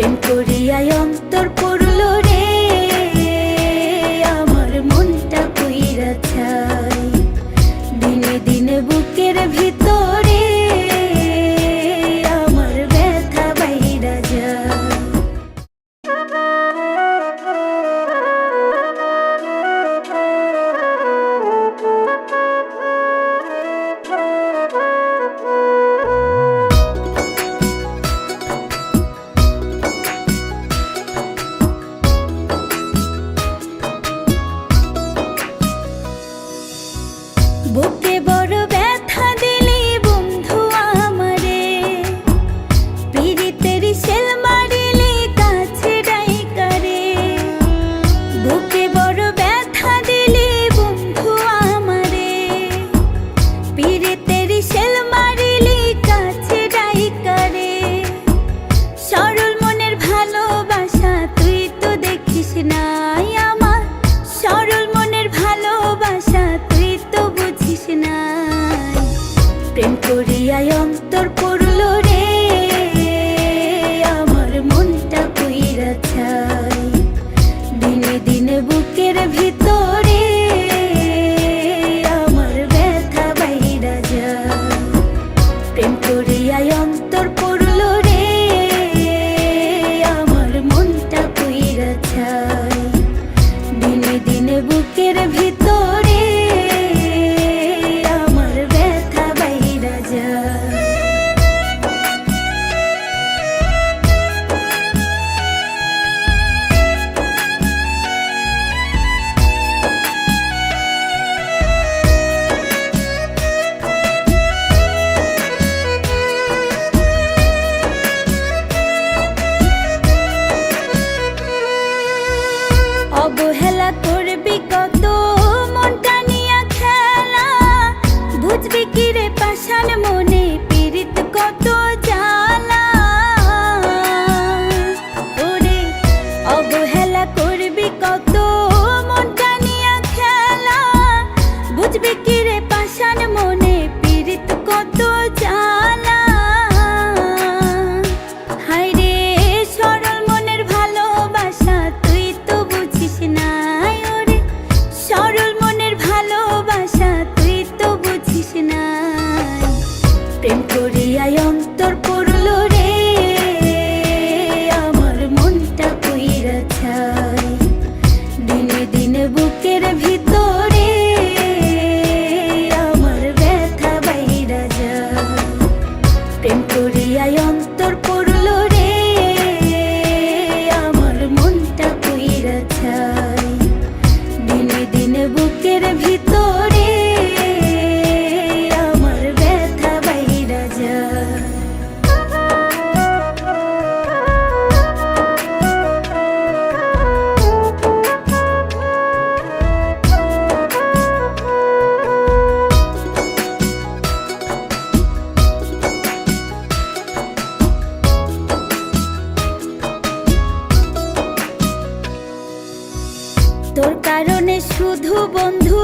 প্রেম করিয়াই অন্তর পড়ল রে, আমার মনটা কইরা চাই। দিনে দিনে বুকের ভিতরে আমার ব্যথা বাইরা যায়। বুকে বড় ব্যথা দিলি বন্ধু আমারে, পীড়িতের শেল মারিলি কাছে ডাইকারে। বুকে বড় ব্যথা দিলি বন্ধু আমারে, পীড়িতের শেল মারিলি কাছে ডাইকারে। সরল মনের ভালোবাসা তুই তো দেখিস নাই আমার, সরল মনের ভালোবাসা তুই তো বুঝিস নাই। প্রেম করিয়াই অন্তর পড়ল রে, আমার মনটা কইরা চাই। দিনে দিনে বুকের ভিতরে আমার ব্যথা বাইরা যায়। প্রেম করিয়াই অন্তর পড়ল রে, আমার মনটা কইরা চাই। দিনে দিনে বুকের ভিতরে আমার ব্যথা বাইরা যায়। অবহেলা করবি কত মনটা নিয়া খেলা, বুঝবি কি রে পাষাণ মনে পীড়িত কত জ্বালা। ওরে অবহেলা করবি কত মনটা নিয়া খেলা, বুঝবি কি রে পাষাণ মনে পীড়িত কত জ্বালা। হায় রে সরল মনের ভালোবাসা তুই তো বুঝিস নাই, ওরে সরল মনের ভালোবাসা তুই তো বুঝিস নাই। প্রেম করিয়াই অন্তর পড়ল রে, আমার মনটা কইরা চাই। দিনে দিনে বুকের ভিতরে আমার ব্যথা বাইরা যায়। প্রেম করিয়াই অন্তর পড়ল রে, আমার মনটা কইরা চাই। দিনে দিনে বুকের ভিতরে আমার ব্যথা বাইরা যায়। তোর কারণে শুধু বন্ধু